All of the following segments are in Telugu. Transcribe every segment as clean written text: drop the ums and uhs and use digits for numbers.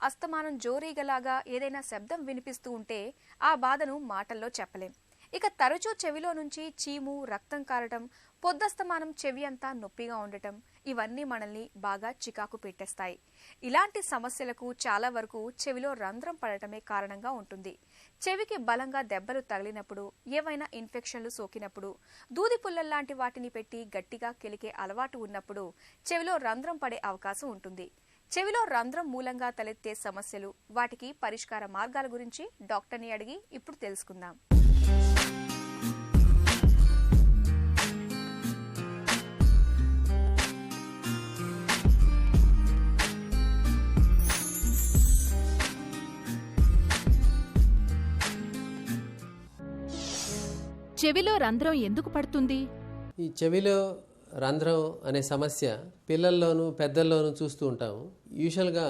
అస్తమానం జోరీగలాగా ఏదైనా శబ్దం వినిపిస్తూ ఉంటే ఆ బాధను మాటల్లో చెప్పలేం. ఇక తరచూ చెవిలో నుంచి చీము, రక్తం కారటం, పొద్దస్తమానం చెవి అంతా నొప్పిగా ఉండటం ఇవన్నీ మనల్ని బాగా చికాకు పెట్టేస్తాయి. ఇలాంటి సమస్యలకు చాలా వరకు చెవిలో రంధ్రం పడటమే కారణంగా ఉంటుంది. చెవికి బలంగా దెబ్బలు తగిలినప్పుడు, ఏవైనా ఇన్ఫెక్షన్లు సోకినప్పుడు, దూది పుల్లల్లాంటి వాటిని పెట్టి గట్టిగా కెలికే అలవాటు ఉన్నప్పుడు చెవిలో రంధ్రం పడే అవకాశం ఉంటుంది. చెవిలో రంధ్రం మూలంగా తలెత్తే సమస్యలు, వాటికి పరిష్కార మార్గాల గురించి డాక్టర్ని అడిగి ఇప్పుడు తెలుసుకుందాం. చెవిలో రంధ్రం ఎందుకు పడుతుంది? ఈ చెవిలో రంధ్రం అనే సమస్య పిల్లల్లోనూ పెద్దల్లోనూ చూస్తూ ఉంటాము. యూజువల్గా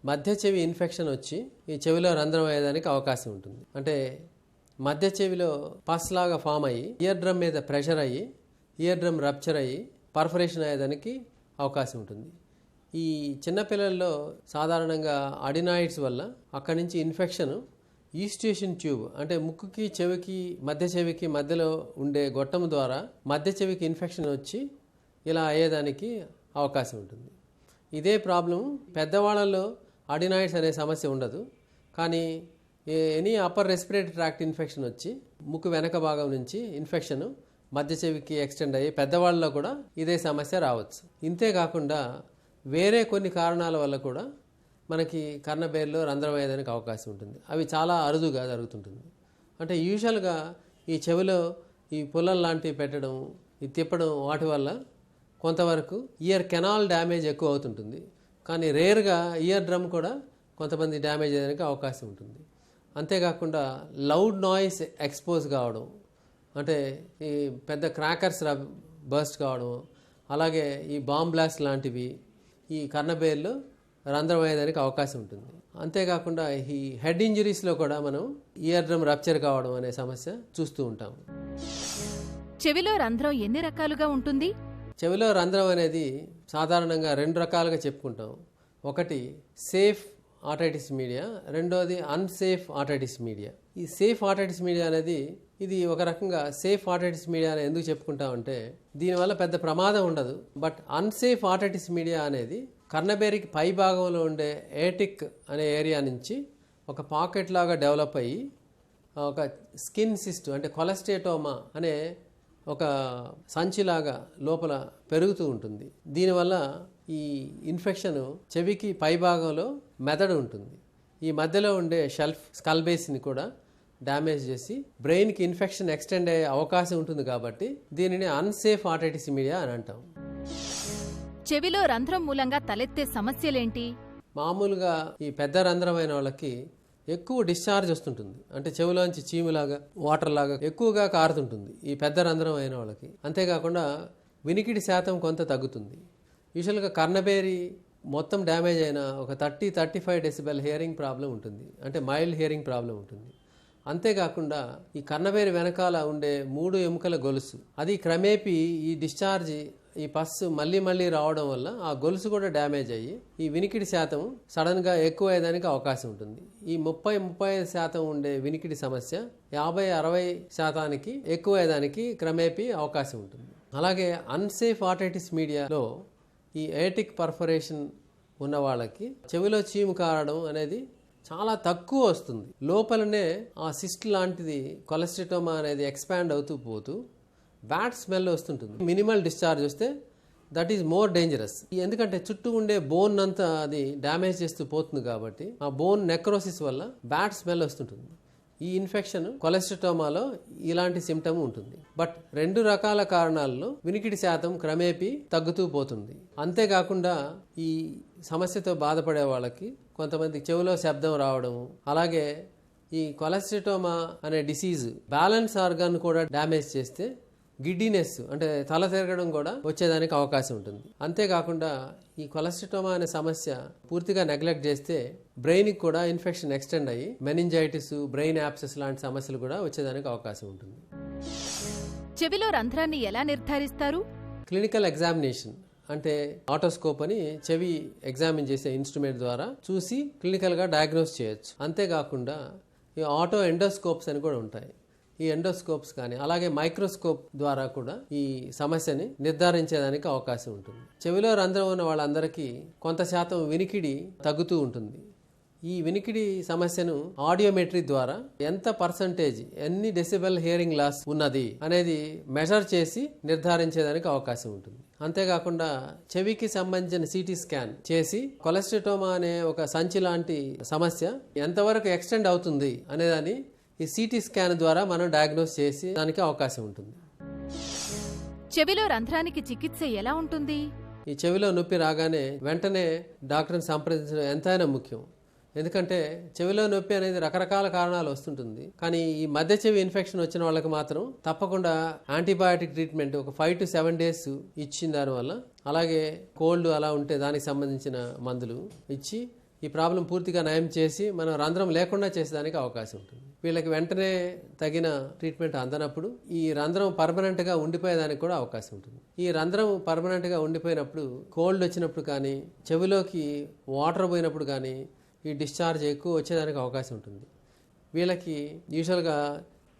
మధ్య చెవి ఇన్ఫెక్షన్ వచ్చి ఈ చెవిలో రంధ్రం అయ్యేదానికి అవకాశం ఉంటుంది. అంటే మధ్య చెవిలో పస్ లాగా ఫామ్ అయ్యి ఇయర్ డ్రమ్ మీద ప్రెషర్ అయ్యి ఇయర్ డ్రమ్ రప్చర్ అయ్యి పర్ఫరేషన్ అయ్యేదానికి అవకాశం ఉంటుంది. ఈ చిన్నపిల్లల్లో సాధారణంగా అడినాయిడ్స్ వల్ల అక్కడి నుంచి ఇన్ఫెక్షన్ ఈస్టియేషన్ ట్యూబ్ అంటే ముక్కుకి చెవికి మధ్య చెవికి మధ్యలో ఉండే గొట్టం ద్వారా మధ్య చెవికి ఇన్ఫెక్షన్ వచ్చి ఇలా అయ్యేదానికి అవకాశం ఉంటుంది. ఇదే ప్రాబ్లం పెద్దవాళ్ళలో అడినాయిడ్స్ అనే సమస్య ఉండదు. కానీ any upper respiratory tract infection వచ్చి ముక్కు వెనక భాగం నుంచి ఇన్ఫెక్షన్ మధ్య చెవికి ఎక్స్టెండ్ అయ్యి పెద్దవాళ్ళలో కూడా ఇదే సమస్య రావచ్చు. ఇంతేకాకుండా వేరే కొన్ని కారణాల వల్ల కూడా మనకి కర్ణబేర్లో రంధ్రం అయ్యేదానికి అవకాశం ఉంటుంది. అవి చాలా అరుదుగా జరుగుతుంటుంది. అంటే యూజువల్గా ఈ చెవిలో ఈ పుల్లలు లాంటివి పెట్టడం, ఇది తిప్పడం వాటి వల్ల కొంతవరకు ఇయర్ కెనాల్ డ్యామేజ్ ఎక్కువ అవుతుంటుంది. కానీ రేర్గా ఇయర్ డ్రమ్ కూడా కొంతమంది డ్యామేజ్ అయ్యేదానికి అవకాశం ఉంటుంది. అంతేకాకుండా లౌడ్ నాయిస్ ఎక్స్పోజ్ కావడం, అంటే ఈ పెద్ద క్రాకర్స్ బర్స్ట్ కావడం, అలాగే ఈ బాంబ్ బ్లాస్ట్ లాంటివి ఈ కర్ణబేర్లో రంధ్రం అయ్యేదానికి అవకాశం ఉంటుంది. అంతేకాకుండా ఈ హెడ్ ఇంజరీస్లో కూడా మనం ఇయర్ డ్రమ్ రప్చర్ కావడం అనే సమస్య చూస్తూ ఉంటాం. చెవిలో రంధ్రం ఎన్ని రకాలుగా ఉంటుంది? చెవిలో రంధ్రం అనేది సాధారణంగా రెండు రకాలుగా చెప్పుకుంటాం. ఒకటి సేఫ్ ఆటైటిస్ మీడియా, రెండోది అన్సేఫ్ ఆటైటిస్ మీడియా. ఈ సేఫ్ ఆటైటిస్ మీడియా అనేది ఇది ఒక రకంగా సేఫ్ ఆటైటిస్ మీడియా అని ఎందుకు చెప్పుకుంటామంటే దీనివల్ల పెద్ద ప్రమాదం ఉండదు. బట్ అన్సేఫ్ ఆటైటిస్ మీడియా అనేది కర్ణబేరికి పై భాగంలో ఉండే ఏటిక్ అనే ఏరియా నుంచి ఒక పాకెట్ లాగా డెవలప్ అయ్యి ఒక స్కిన్ సిస్ట్ అంటే కొలెస్టేటోమా అనే ఒక సంచిలాగా లోపల పెరుగుతూ ఉంటుంది. దీనివల్ల ఈ ఇన్ఫెక్షన్ చెవికి పై భాగంలో మెదడు ఉంటుంది. ఈ మధ్యలో ఉండే షెల్ఫ్ స్కల్ బేస్ని కూడా డ్యామేజ్ చేసి బ్రెయిన్కి ఇన్ఫెక్షన్ ఎక్స్టెండ్ అయ్యే అవకాశం ఉంటుంది. కాబట్టి దీనిని అన్సేఫ్ ఆటైటిస్ మీడియా అని అంటాం. చెవిలో రంధ్రం మూలంగా తలెత్తే సమస్యలేంటి? మామూలుగా ఈ పెద్ద రంధ్రమైన వాళ్ళకి ఎక్కువ డిశ్చార్జ్ వస్తుంటుంది. అంటే చెవిలోంచి చీములాగా వాటర్ లాగా ఎక్కువగా కారుతుంటుంది ఈ పెద్ద రంధ్రం అయిన వాళ్ళకి. అంతేకాకుండా వినికిడి శాతం కొంత తగ్గుతుంది. యూజువల్గా కర్ణబేరి మొత్తం డ్యామేజ్ అయిన ఒక 30-35 డెసిబెల్ హియరింగ్ ప్రాబ్లం ఉంటుంది. అంటే మైల్డ్ హియరింగ్ ప్రాబ్లం ఉంటుంది. అంతేకాకుండా ఈ కర్ణబేరి వెనకాల ఉండే 3 ఎముకల గొలుసు అది క్రమేపీ ఈ డిశ్చార్జ్ ఈ పస్సు మళ్ళీ రావడం వల్ల ఆ గొలుసు కూడా డ్యామేజ్ అయ్యి ఈ వినికిడి శాతం సడన్గా ఎక్కువ అయ్యేదానికి అవకాశం ఉంటుంది. ఈ 30-35% ఉండే వినికిడి సమస్య 50-60% ఎక్కువ అయ్యేదానికి క్రమేపీ అవకాశం ఉంటుంది. అలాగే అన్సేఫ్ ఆటైటిస్ మీడియాలో ఈ ఏటిక్ పర్ఫరేషన్ ఉన్న వాళ్ళకి చెవిలో చీము కారడం అనేది చాలా తక్కువ వస్తుంది. లోపలనే ఆ సిస్ట్ లాంటిది కొలెస్టోమా అనేది ఎక్స్పాండ్ అవుతూ పోతూ బ్యాడ్ స్మెల్ వస్తుంటుంది. మినిమల్ డిశ్చార్జ్ వస్తే దట్ ఈజ్ మోర్ డేంజరస్. ఎందుకంటే చుట్టూ ఉండే బోన్ అంతా అది డ్యామేజ్ చేస్తూ పోతుంది. కాబట్టి ఆ బోన్ నెక్రోసిస్ వల్ల బ్యాడ్ స్మెల్ వస్తుంటుంది. ఈ ఇన్ఫెక్షన్ కొలెస్టోమాలో ఇలాంటి సిమ్టమ్ ఉంటుంది. బట్ రెండు రకాల కారణాలలో వినికిడి శాతం క్రమేపీ తగ్గుతూ పోతుంది. అంతేకాకుండా ఈ సమస్యతో బాధపడే వాళ్ళకి కొంతమంది చెవిలో శబ్దం రావడం, అలాగే ఈ కొలెస్టోమా అనే డిసీజ్ బ్యాలెన్స్ ఆర్గాన్ కూడా డ్యామేజ్ చేస్తే గిడ్డినెస్ అంటే తల తిరగడం కూడా వచ్చేదానికి అవకాశం ఉంటుంది. అంతేకాకుండా ఈ కొలెస్టోమా అనే సమస్య పూర్తిగా నెగ్లెక్ట్ చేస్తే బ్రెయిన్కి కూడా ఇన్ఫెక్షన్ ఎక్స్టెండ్ అయ్యి మెనింజైటిస్, బ్రెయిన్ యాప్సెస్ లాంటి సమస్యలు కూడా వచ్చేదానికి అవకాశం ఉంటుంది. చెవిలో రంధ్రాన్ని ఎలా నిర్ధారిస్తారు? క్లినికల్ ఎగ్జామినేషన్ అంటే ఆటోస్కోప్ అని చెవి ఎగ్జామిన్ చేసే ఇన్స్ట్రుమెంట్ ద్వారా చూసి క్లినికల్గా డయాగ్నోస్ చేయొచ్చు. అంతేకాకుండా ఈ ఆటో ఎండోస్కోప్స్ అని కూడా ఉంటాయి. ఈ ఎండోస్కోప్స్ కానీ అలాగే మైక్రోస్కోప్ ద్వారా కూడా ఈ సమస్యని నిర్ధారించేదానికి అవకాశం ఉంటుంది. చెవిలో రంధ్రం ఉన్న వాళ్ళందరికీ కొంత శాతం వినికిడి తగ్గుతూ ఉంటుంది. ఈ వినికిడి సమస్యను ఆడియోమెట్రీ ద్వారా ఎంత పర్సంటేజ్, ఎన్ని డెసిబెల్ హియరింగ్ లాస్ ఉన్నది అనేది మెజర్ చేసి నిర్ధారించేదానికి అవకాశం ఉంటుంది. అంతేకాకుండా చెవికి సంబంధించిన సిటీ స్కాన్ చేసి కొలెస్ట్రాటోమా అనే ఒక సంచి లాంటి సమస్య ఎంతవరకు ఎక్స్టెండ్ అవుతుంది అనేదాన్ని ఈ సిటీ స్కాన్ ద్వారా మనం డయాగ్నోస్ చేసి దానికి అవకాశం ఉంటుంది. చెవిలో రంధ్రానికి చికిత్స ఎలా ఉంటుంది? ఈ చెవిలో నొప్పి రాగానే వెంటనే డాక్టర్ని సంప్రదించడం ఎంతైనా ముఖ్యం. ఎందుకంటే చెవిలో నొప్పి అనేది రకరకాల కారణాలు వస్తుంటుంది. కానీ ఈ మధ్య చెవి ఇన్ఫెక్షన్ వచ్చిన వాళ్ళకి మాత్రం తప్పకుండా యాంటీబయాటిక్ ట్రీట్మెంట్ ఒక 5 to 7 days ఇచ్చిన దానివల్ల, అలాగే కోల్డ్ అలా ఉంటే దానికి సంబంధించిన మందులు ఇచ్చి ఈ ప్రాబ్లం పూర్తిగా నయం చేసి మనం రంధ్రం లేకుండా చేసేదానికి అవకాశం ఉంటుంది. వీళ్ళకి వెంటనే తగిన ట్రీట్మెంట్ అందనప్పుడు ఈ రంధ్రం పర్మనెంట్గా ఉండిపోయేదానికి కూడా అవకాశం ఉంటుంది. ఈ రంధ్రం పర్మనెంట్గా ఉండిపోయినప్పుడు, కోల్డ్ వచ్చినప్పుడు కానీ, చెవిలోకి వాటర్ పోయినప్పుడు కానీ ఈ డిశ్చార్జ్ ఎక్కువ వచ్చేదానికి అవకాశం ఉంటుంది. వీళ్ళకి యూజువల్గా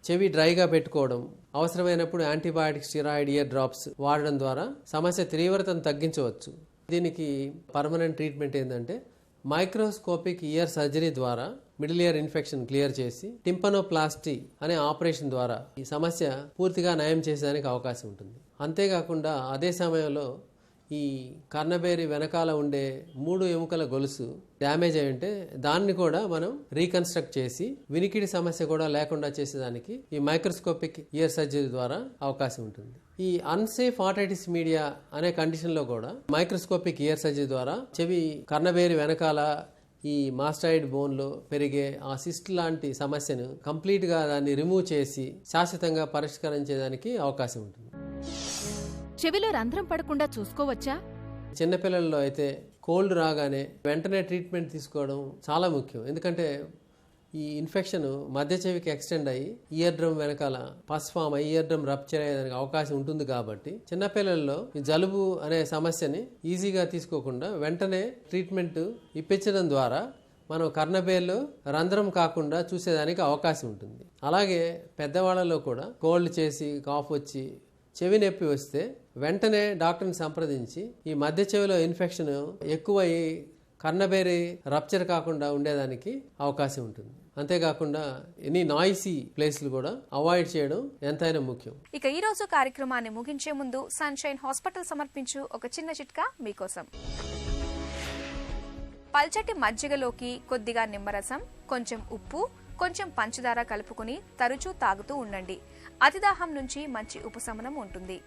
చెవి డ్రైగా పెట్టుకోవడం, అవసరమైనప్పుడు యాంటీబయాటిక్ స్టెరాయిడ్ ఇయర్ డ్రాప్స్ వాడడం ద్వారా సమస్య తీవ్రతను తగ్గించవచ్చు. దీనికి పర్మనెంట్ ట్రీట్మెంట్ ఏంటంటే మైక్రోస్కోపిక్ ఇయర్ సర్జరీ ద్వారా మిడిల్ ఇయర్ ఇన్ఫెక్షన్ క్లియర్ చేసి టింపనోప్లాస్టీ అనే ఆపరేషన్ ద్వారా ఈ సమస్య పూర్తిగా నయం చేసేదానికి అవకాశం ఉంటుంది. అంతేకాకుండా అదే సమయంలో ఈ కర్ణబేరి వెనకాల ఉండే 3 ఎముకల గొలుసు డ్యామేజ్ అయి ఉంటే దాన్ని కూడా మనం రీకన్స్ట్రక్ట్ చేసి వినికిడి సమస్య కూడా లేకుండా చేసేదానికి ఈ మైక్రోస్కోపిక్ ఇయర్ సర్జరీ ద్వారా అవకాశం ఉంటుంది. ఈ అన్సేఫ్ ఆటైటిస్ మీడియా అనే కండిషన్లో కూడా మైక్రోస్కోపిక్ ఇయర్ సర్జరీ ద్వారా చెవి కర్ణబేరి వెనకాల ఈ మాస్టాయిడ్ బోన్లో పెరిగే ఆ సిస్ట్ లాంటి సమస్యను కంప్లీట్గా దాన్ని రిమూవ్ చేసి శాశ్వతంగా పరిష్కరించేదానికి అవకాశం ఉంటుంది. చెవిలో రంధ్రం పడకుండా చూసుకోవచ్చా? చిన్నపిల్లల్లో అయితే కోల్డ్ రాగానే వెంటనే ట్రీట్మెంట్ తీసుకోవడం చాలా ముఖ్యం. ఎందుకంటే ఈ ఇన్ఫెక్షన్ మధ్య చెవికి ఎక్స్టెండ్ అయ్యి ఇయర్ డ్రమ్ వెనకాల పస్ ఫామ్ అయ్యి ఇయర్ డ్రమ్ రప్చర్ అయ్యేదానికి అవకాశం ఉంటుంది. కాబట్టి చిన్నపిల్లల్లో ఈ జలుబు అనే సమస్యని ఈజీగా తీసుకోకుండా వెంటనే ట్రీట్మెంట్ ఇప్పించడం ద్వారా మనం కర్ణబేర్లో రంధ్రం కాకుండా చూసేదానికి అవకాశం ఉంటుంది. అలాగే పెద్దవాళ్ళలో కూడా కోల్డ్ చేసి కాఫ్ వచ్చి చెవి నొప్పి వస్తే వెంటనే డాక్టర్ని సంప్రదించి ఈ మధ్య చెవిలో ఇన్ఫెక్షన్ ఎక్కువయ్యి కర్ణబేరి రప్చర్ కాకుండా ఉండేదానికి అవకాశం ఉంటుంది. అంతేకాకుండా ఎనీ నాయిసీ ప్లేస్లు కూడా అవాయిడ్ చేయడం ఎంతైనా ముఖ్యం. ఇక ఈ రోజు కార్యక్రమాన్ని ముగించే ముందు సన్షైన్ హాస్పిటల్ సమర్పించు ఒక చిన్న చిట్కా మీకోసం. పల్చటి మజ్జిగలోకి కొద్దిగా నిమ్మరసం, కొంచెం ఉప్పు, కొంచెం పంచదార కలుపుకుని తరచూ తాగుతూ ఉండండి. అతిదాహం నుంచి మంచి ఉపశమనం ఉంటుంది.